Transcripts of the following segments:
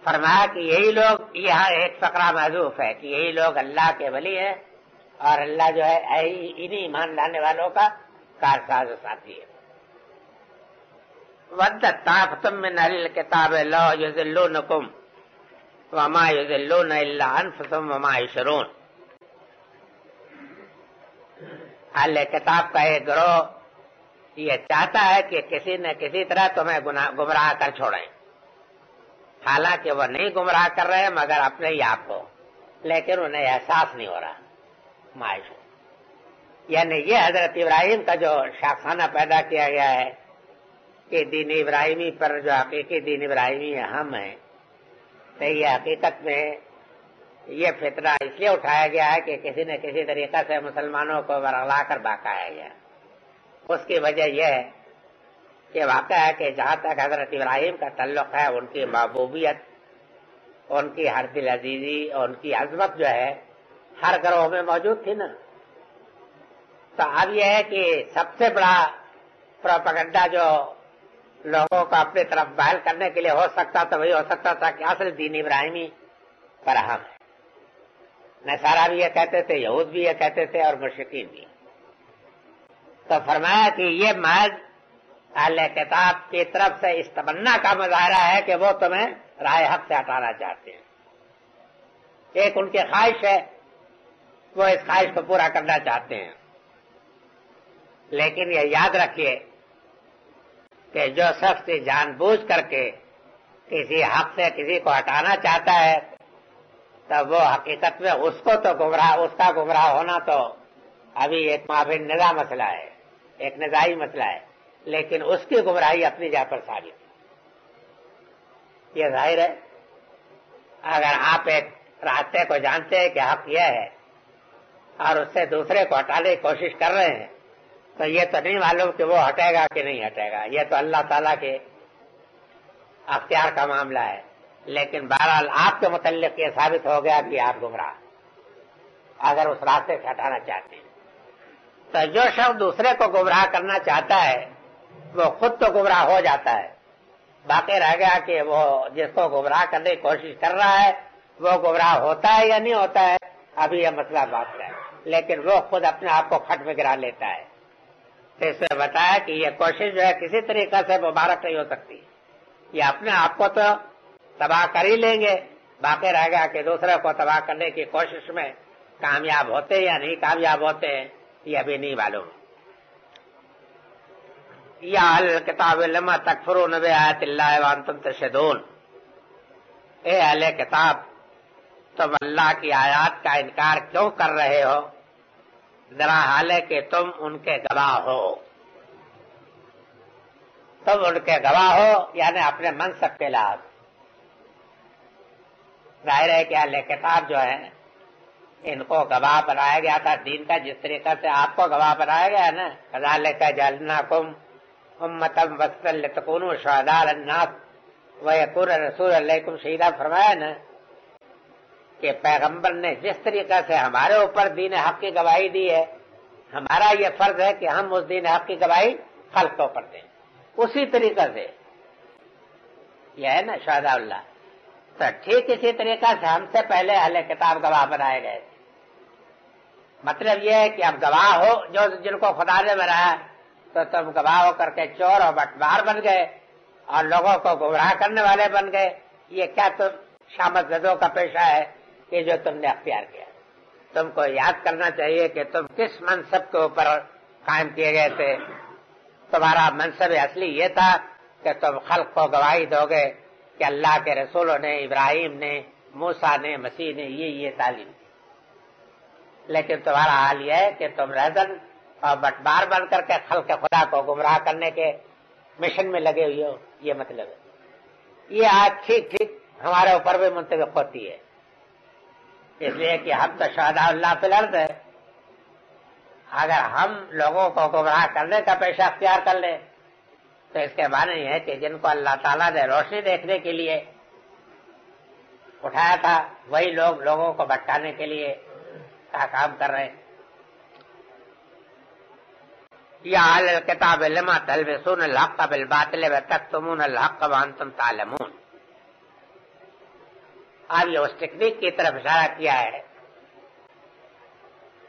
فرمایا کہ یہی لوگ، یہاں ایک فقرہ محذوف ہے کہ یہی لوگ اللہ کے ولی ہیں اور اللہ جو ہے انہی ایمان لانے والوں کا کارساز و ساتھی ہے۔ وَدَّتْ طَائِفَةٌ مِّنْ أَهْلِ الْكِتَابِ لَوْ يُضِلُّونَكُمْ وَمَا يُضِلُّونَ إِلَّا أَنفُسَهُمْ وَمَا يَشْعُرُونَ۔ اہل کتاب کا ایک گروہ یہ چاہتا ہے کہ کسی نہ کسی طرح تمہیں گمراہ کر چھوڑیں، حالانکہ وہ نہیں گمراہ کر رہے مگر اپنے ہی آپ کو، لیکن انہیں احساس نہیں ہو رہا۔ معاش یعنی یہ حضرت ابراہیم کا جو شاخانہ پیدا کیا گیا ہے کہ دین ابراہیمی پر جو حقیقی دین ابراہیمی ہم ہیں، تو یہ حقیقت میں یہ فتنہ اس لیے اٹھایا گیا ہے کہ کسی نہ کسی طریقے سے مسلمانوں کو ورغلا کر بہکایا گیا۔ اس کی وجہ یہ ہے کہ واقع ہے کہ جہاں تک حضرت ابراہیم کا تعلق ہے، ان کی محبوبیت، ان کی ہر دل عزیزی اور ان کی عظمت جو ہے ہر گروہ میں موجود تھی نا۔ تو اب یہ ہے کہ سب سے بڑا پروپیگنڈا جو لوگوں کو اپنی طرف مائل کرنے کے لیے ہو سکتا تھا وہی ہو سکتا تھا کہ اصل دین ابراہیمی پر ہم ہے۔ نصارہ بھی یہ کہتے تھے، یہود بھی یہ کہتے تھے اور مشرکین بھی۔ تو فرمایا کہ یہ محض اہل کتاب کی طرف سے اس تمنا کا مظاہرہ ہے کہ وہ تمہیں راہ حق سے ہٹانا چاہتے ہیں۔ ایک ان کی خواہش ہے، وہ اس خواہش کو پورا کرنا چاہتے ہیں، لیکن یہ یاد رکھیے کہ جو شخص جان بوجھ کر کے کسی حق سے کسی کو ہٹانا چاہتا ہے تو وہ حقیقت میں اس کو تو گمراہ، اس کا گمراہ ہونا تو ابھی ایک مابین نزاع مسئلہ ہے، ایک نزاعی مسئلہ ہے، لیکن اس کی گمراہی اپنی جگہ پر ثابت ہے۔ یہ ظاہر ہے اگر آپ ایک راستے کو جانتے ہیں کہ حق یہ ہے اور اس سے دوسرے کو ہٹانے کی کوشش کر رہے ہیں تو یہ تو نہیں معلوم کہ وہ ہٹے گا کہ نہیں ہٹے گا، یہ تو اللہ تعالیٰ کے اختیار کا معاملہ ہے، لیکن بہرحال آپ کے متعلق یہ ثابت ہو گیا کہ آپ گمراہ اگر اس راستے سے ہٹانا چاہتے ہیں۔ تو جو شخص دوسرے کو گمراہ کرنا چاہتا ہے وہ خود تو گمراہ ہو جاتا ہے، باقی رہ گیا کہ وہ جس کو گمراہ کرنے کی کوشش کر رہا ہے وہ گمراہ ہوتا ہے یا نہیں ہوتا ہے، ابھی یہ مسئلہ بات ہے، لیکن وہ خود اپنے آپ کو کھٹ میں گرا لیتا ہے۔ تو اس میں بتایا کہ یہ کوشش جو ہے کسی طریقے سے مبارک نہیں ہو سکتی، یہ اپنے آپ کو تو تباہ کر ہی لیں گے، باقی رہ گیا کہ دوسرے کو تباہ کرنے کی کوشش میں کامیاب ہوتے یا نہیں کامیاب ہوتے ہیں یہ ابھی نہیں معلوم۔ یا اہل الکتاب لما تکفرون بآیات اللہ وانتم تشہدون، اے اہل کتاب تم اللہ کی آیات کا انکار کیوں کر رہے ہو، ذرا حال ہے کہ تم ان کے گواہ ہو۔ تم ان کے گواہ ہو یعنی اپنے منصب کے لحاظ۔ ظاہر ہے کہ اہل کتاب جو ہے ان کو گواہ بنایا گیا تھا دین کا، جس طریقے سے آپ کو گواہ بنایا گیا ہے نا، کذالک جعلناکم امۃ وسطا لتکونوا شہداء علی الناس ویکون الرسول علیکم شہیدا، فرمایا نا کہ پیغمبر نے جس طریقے سے ہمارے اوپر دین حق کی گواہی دی ہے، ہمارا یہ فرض ہے کہ ہم اس دین حق کی گواہی خلق کے اوپر دیں، اسی طریقے سے یہ ہے نا شہداء اللہ۔ تو ٹھیک اسی طریقے سے ہم سے پہلے اہل کتاب گواہ بنائے گئے تھے۔ مطلب یہ ہے کہ اب گواہ ہو جو جن کو خدا نے بنایا، تو تم گواہ ہو کر کے چور اور بٹوار بن گئے اور لوگوں کو گمراہ کرنے والے بن گئے۔ یہ کیا تم شامت زدوں کا پیشہ ہے کہ جو تم نے اختیار کیا؟ تم کو یاد کرنا چاہیے کہ تم کس منصب کے اوپر قائم کیے گئے تھے۔ تمہارا منصب اصلی یہ تھا کہ تم خلق کو گواہی دو گے کہ اللہ کے رسولوں نے، ابراہیم نے، موسیٰ نے، مسیح نے یہ تعلیم دی، لیکن تمہارا حال یہ ہے کہ تم رہزن اور بٹوار بن کر کے خلق خدا کو گمراہ کرنے کے مشن میں لگے ہوئے ہو۔ یہ مطلب ہے یہ آج ٹھیک ٹھیک ہمارے اوپر بھی منطبق ہوتی ہے، اس لیے کہ ہم تو شہداء اللہ فی الارض ہے۔ اگر ہم لوگوں کو گمراہ کرنے کا پیشہ اختیار کر لیں تو اس کے معنی یہ ہے کہ جن کو اللہ تعالیٰ نے روشنی دیکھنے کے لیے اٹھایا تھا وہی لوگ لوگوں کو بھٹکانے کے لیے کام کر رہے ہیں۔ یا اہل الکتاب لما تلبسون الحق بالباطل وتکتمون الحق وانتم تعلمون، اب یہ اس ٹیکنیک کی طرف اشارہ کیا ہے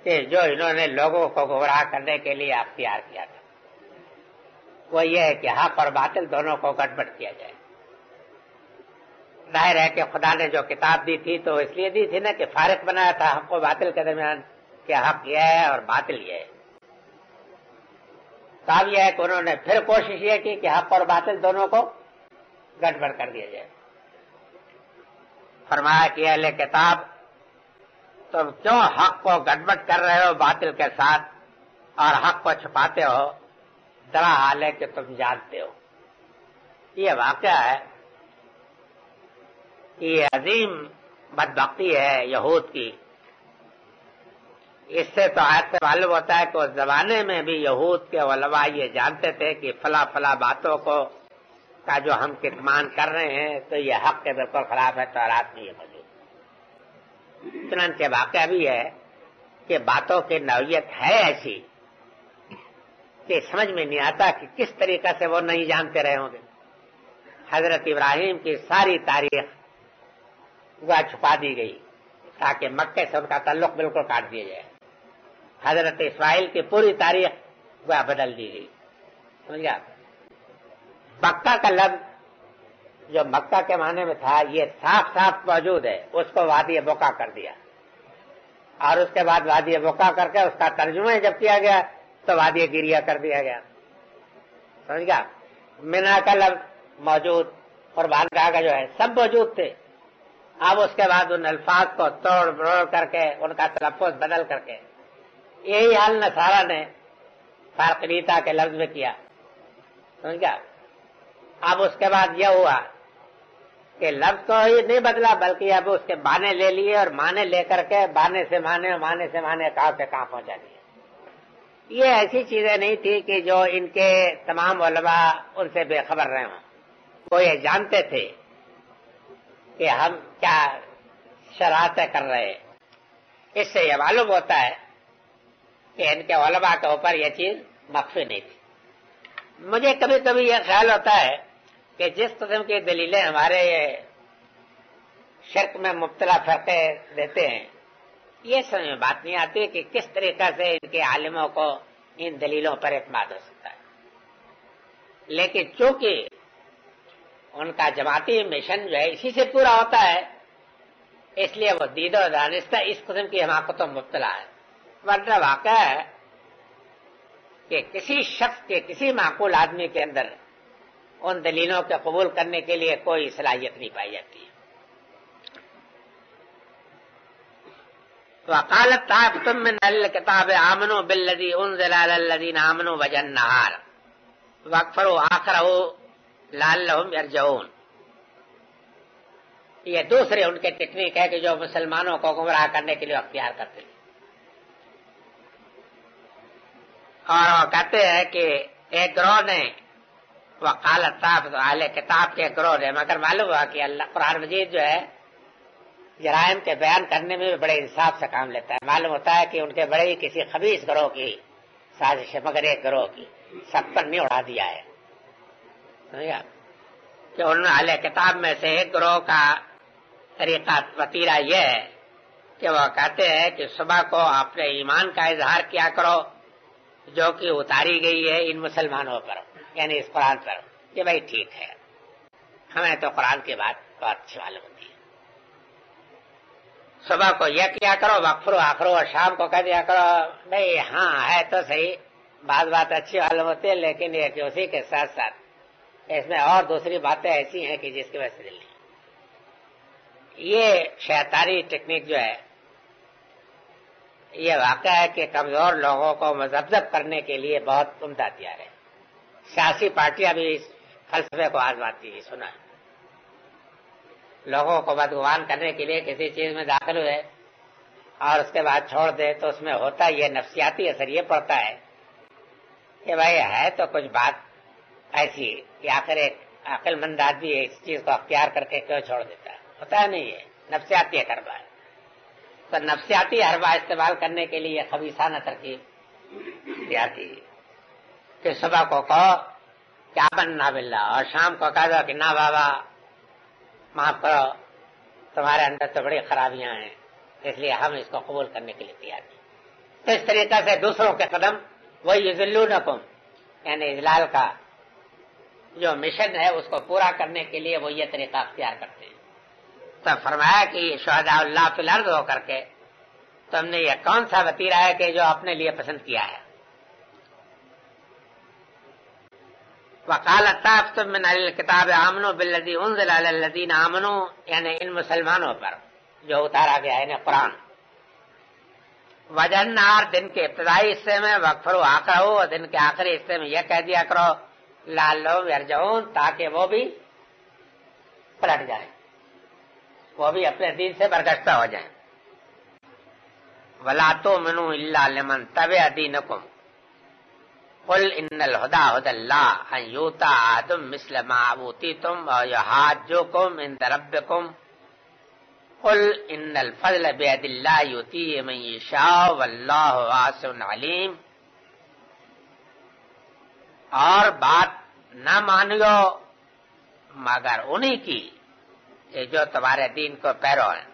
کہ جو انہوں نے لوگوں کو گمراہ کرنے کے لیے اختیار کیا تھا، وہ یہ ہے کہ حق اور باطل دونوں کو گڑبڑ کیا جائے۔ ظاہر ہے کہ خدا نے جو کتاب دی تھی تو اس لیے دی تھی نا کہ فارق بنایا تھا حق و باطل کے درمیان، کہ حق یہ ہے اور باطل یہ ہے۔ تو اب یہ ہے کہ انہوں نے پھر کوشش یہ کی کہ حق اور باطل دونوں کو گڑبڑ کر دیا جائے۔ فرمایا کہ اہل کتاب تم کیوں حق کو گڑبڑ کر رہے ہو باطل کے ساتھ اور حق کو چھپاتے ہو، درا حال ہے کہ تم جانتے ہو۔ یہ واقعہ ہے، یہ عظیم بدبختی ہے یہود کی۔ اس سے تو آیت سے معلوم ہوتا ہے کہ اس زمانے میں بھی یہود کے علماء یہ جانتے تھے کہ فلاں فلاں باتوں کو کا جو ہم کتمان کر رہے ہیں تو یہ حق کے بالکل خلاف ہے، تورات میں یہ موجود۔ چنانچہ واقعہ بھی ہے کہ باتوں کی نوعیت ہے ایسی کہ سمجھ میں نہیں آتا کہ کس طریقے سے وہ نہیں جانتے رہے ہوں گے۔ حضرت ابراہیم کی ساری تاریخ وہ چھپا دی گئی تاکہ مکے سے ان کا تعلق بالکل کاٹ دیا جائے۔ حضرت اسماعیل کی پوری تاریخ وہ بدل دی گئی، سمجھا۔ مکہ کا لفظ جو مکہ کے معنی میں تھا یہ صاف صاف موجود ہے، اس کو وادی بقا کر دیا، اور اس کے بعد وادی بقا کر کے اس کا ترجمہ جب کیا گیا تو وادی گریا کر دیا گیا، سمجھ گیا۔ مینا کا لفظ موجود اور بارگاہ کا جو ہے سب موجود تھے، اب اس کے بعد ان الفاظ کو توڑ بروڑ کر کے ان کا تلفظ بدل کر کے یہی حال نصارہ نے فارقلیتا کے لفظ میں کیا، سمجھ گیا۔ اب اس کے بعد یہ ہوا کہ لفظ تو یہ نہیں بدلا بلکہ اب اس کے بانے لے لیے اور معنی لے کر کے بانے سے معنی کہاں سے کہاں پہنچا دیے۔ یہ ایسی چیزیں نہیں تھی کہ جو ان کے تمام علماء ان سے بے خبر رہے ہوں، وہ یہ جانتے تھے کہ ہم کیا شرارتیں کر رہے ہیں۔ اس سے یہ معلوم ہوتا ہے کہ ان کے علماء کے اوپر یہ چیز مخفی نہیں تھی۔ مجھے کبھی کبھی یہ خیال ہوتا ہے کہ جس قسم کی دلیلیں ہمارے شرک میں مبتلا فرقے دیتے ہیں، یہ سمجھ میں بات نہیں آتی کہ کس طریقے سے ان کے عالموں کو ان دلیلوں پر اعتماد ہو سکتا ہے۔ لیکن چونکہ ان کا جماعتی مشن جو ہے اسی سے پورا ہوتا ہے، اس لیے وہ دید و دانستہ اس قسم کی حماقتوں میں مبتلا ہے۔ ورنہ واقع ہے کہ کسی شخص کے کسی معقول آدمی کے اندر ان دلیلوں کے قبول کرنے کے لیے کوئی صلاحیت نہیں پائی جاتی ہے۔ وقالت طائفة من اهل الكتاب آمنوا بالذي انزل على الذين آمنوا وجه النهار واكفروا آخره لعلهم يرجعون۔ یہ دوسرے ان کے ٹیکنیک ہے کہ جو مسلمانوں کو گمراہ کرنے کے لیے اختیار کرتے ہیں، اور وہ کہتے ہیں کہ ایک گروہ نے وقالت طائفة اہل کتاب کے گروہ نے، مگر معلوم ہوا کہ اللہ قرآن مجید جو ہے جرائم کے بیان کرنے میں بھی بڑے انصاف سے کام لیتا ہے۔ معلوم ہوتا ہے کہ ان کے بڑے ہی کسی خبیث گروہ کی سازش ہے، مگر ایک گروہ کی سب پر نہیں اڑا دیا ہے، کہ انہوں نے اہل کتاب میں سے ایک گروہ کا طریقہ وتیرہ یہ ہے کہ وہ کہتے ہیں کہ صبح کو اپنے ایمان کا اظہار کیا کرو جو کہ اتاری گئی ہے ان مسلمانوں پر، یعنی اس قرآن پر، کہ بھائی ٹھیک ہے ہمیں تو قرآن کی بات بہت اچھی معلوم ہوتی ہے۔ صبح کو یہ کیا کرو، وقفرو آخرو، اور شام کو کہہ دیا کرو بھائی ہاں ہے تو صحیح، بات اچھی معلوم ہوتی ہے، لیکن یہ کہ اسی کے ساتھ ساتھ اس میں اور دوسری باتیں ایسی ہیں کہ جس کی وجہ سے دل نہیں۔ یہ شیطانی ٹیکنیک جو ہے یہ واقعہ ہے کہ کمزور لوگوں کو مذبذب کرنے کے لیے بہت عمدہ ہتھیار ہے۔ سیاسی پارٹیاں بھی اس فلسفے کو آزماتی ہیں، سنا ہے۔ لوگوں کو بدگمان کرنے کے لیے کسی چیز میں داخل ہوئے اور اس کے بعد چھوڑ دے تو اس میں ہوتا یہ نفسیاتی اثر یہ پڑتا ہے کہ بھائی ہے تو کچھ بات ایسی کہ آخر ایک عقل مند آدمی اس چیز کو اختیار کر کے کیوں چھوڑ دیتا ہے، ہوتا ہے نہیں، ہے نفسیاتی حربہ ہے۔ تو نفسیاتی حربہ استعمال کرنے کے لیے خبیثانہ ترکیب آتی ہے کہ صبح کو کہو کیا بننا باللہ، اور شام کو کہہ دو کہ نہ بابا معاف کرو، تمہارے اندر تو بڑی خرابیاں ہیں، اس لیے ہم اس کو قبول کرنے کے لیے تیار نہیں۔ تو اس طریقے سے دوسروں کے قدم وہی یذلونکم، یعنی اذلال کا جو مشن ہے اس کو پورا کرنے کے لیے وہ یہ طریقہ اختیار کرتے ہیں۔ تو فرمایا کہ شہداء اللہ فی الارض ہو کر کے تم نے یہ کون سا وتیرہ ہے کہ جو اپنے لیے پسند کیا ہے؟ وقالت طائفۃ من اہل الکتاب آمنوا بالذی انزل علی الذین آمنوا، یعنی ان مسلمانوں پر جو اتارا گیا ہے قرآن، وجہ نار دن کے ابتدائی حصے میں وکفروا آخرہ، اور دن کے آخری حصے میں یہ کہہ دیا کرو لعلہم یرجعون، تاکہ وہ بھی پلٹ جائیں، وہ بھی اپنے دین سے برگشتہ ہو جائیں۔ ولا تؤمنوا الا لمن تبع دینکم قل ان الہدی ھدی اللہ ان یؤتی احد مثل ما اوتیتم او یحاجوکم عند ربکم قل ان الفضل بید اللہ یؤتیہ من یشاء واللہ واسع علیم۔ اور بات نہ مانیو مگر انہی کی جو تمہارے دین کو پیرو ہیں،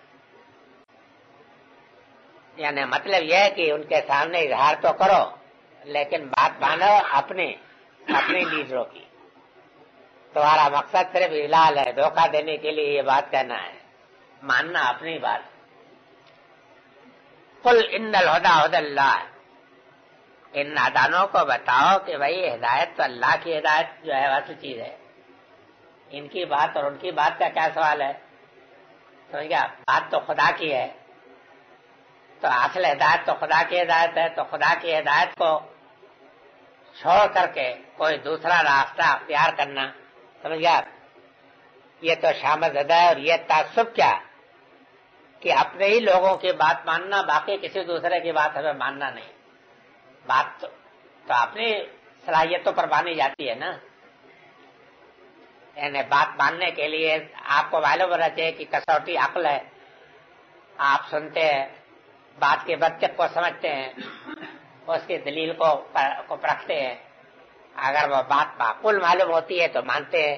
یعنی مطلب یہ ہے کہ ان کے سامنے اظہار تو کرو لیکن بات مانو اپنی لیڈروں کی۔ تمہارا مقصد صرف اضلال ہے، دھوکہ دینے کے لیے یہ بات کہنا ہے، ماننا اپنی بات۔ قل ان الہدی ھدی اللہ، ان نادانوں کو بتاؤ کہ بھائی ہدایت تو اللہ کی ہدایت جو ہے اصل چیز ہے، ان کی بات اور ان کی بات کا کیا سوال ہے؟ سمجھ گیا؟ بات تو خدا کی ہے، تو اصل ہدایت تو خدا کی ہدایت ہے، تو خدا کی ہدایت کو چھوڑ کر کے کوئی دوسرا راستہ اختیار کرنا، سمجھ گیا؟ یہ تو شامل زدہ ہے، اور یہ تعصب کیا کہ اپنے ہی لوگوں کی بات ماننا، باقی کسی دوسرے کی بات ہمیں ماننا نہیں۔ بات تو اپنی صلاحیتوں پر مانی جاتی ہے نا، یعنی بات ماننے کے لیے آپ کو معلوم ہونا چاہیے کہ کسوٹی عقل ہے، آپ سنتے ہیں، بات کے منطق کو سمجھتے ہیں، اس کی دلیل کو پرکھتے ہیں، اگر وہ بات معقول معلوم ہوتی ہے تو مانتے ہیں،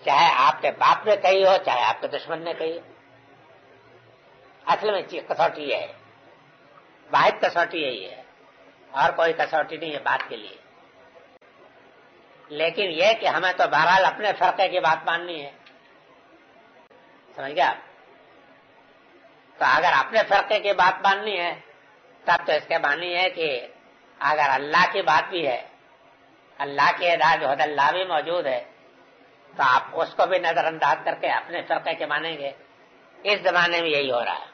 چاہے آپ کے باپ نے کہی ہو چاہے آپ کے دشمن نے کہی ہو۔ اصل میں کسوٹی یہ ہے، واحد کسوٹی یہی ہے، اور کوئی کسوٹی نہیں ہے بات کے لیے۔ لیکن یہ کہ ہمیں تو بہرحال اپنے فرقے کی بات ماننی ہے، سمجھ گیا؟ تو اگر اپنے فرقے کی بات ماننی ہے تب تو اس کے معنی ہے کہ اگر اللہ کی بات بھی ہے، اللہ کی ہدایت ھدی اللہ بھی موجود ہے، تو آپ اس کو بھی نظر انداز کر کے اپنے فرقے کے مانیں گے۔ اس زمانے میں یہی ہو رہا ہے،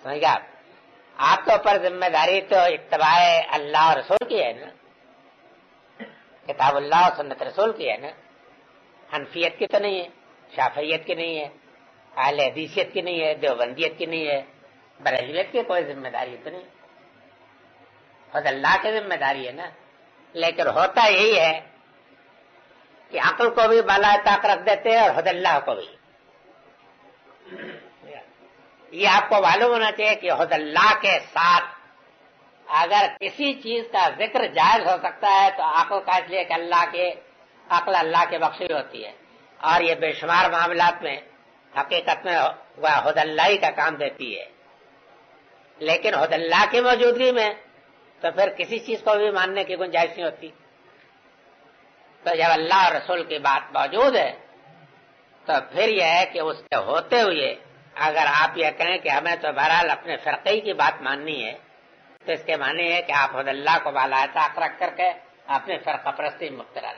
سمجھ گیا؟ آپ کے اوپر ذمہ داری تو اتباع اللہ اور رسول کی ہے نا، کتاب اللہ اور سنت رسول کی ہے نا، حنفیت کی تو نہیں ہے، شافعیت کی نہیں ہے، اہل حدیثیت کی نہیں ہے، دیوبندیت کی نہیں ہے، بریلویت کی کوئی ذمہ داری تو نہیں، خود اللہ کی ذمہ داری ہے نا۔ لیکن ہوتا یہی ہے کہ عقل کو بھی بالا طاق رکھ دیتے ہیں اور خود اللہ کو بھی۔ یہ آپ کو معلوم ہونا چاہیے کہ خود اللہ کے ساتھ اگر کسی چیز کا ذکر جائز ہو سکتا ہے تو عقل کا، اس لیے کہ عقل اللہ کے بخشی ہوتی ہے، اور یہ بے شمار معاملات میں حقیقت میں وہ خود اللہ ہی کا کام دیتی ہے۔ لیکن خود اللہ کی موجودگی میں تو پھر کسی چیز کو بھی ماننے کی گنجائش نہیں ہوتی۔ تو جب اللہ اور رسول کی بات موجود ہے تو پھر یہ ہے کہ اس کے ہوتے ہوئے اگر آپ یہ کہیں کہ ہمیں تو بہرحال اپنے فرقے کی بات ماننی ہے، تو اس کے معنی ہے کہ آپ خود اللہ کو بالا طاق رکھ کر کے اپنے فرقہ پرستی مبتلا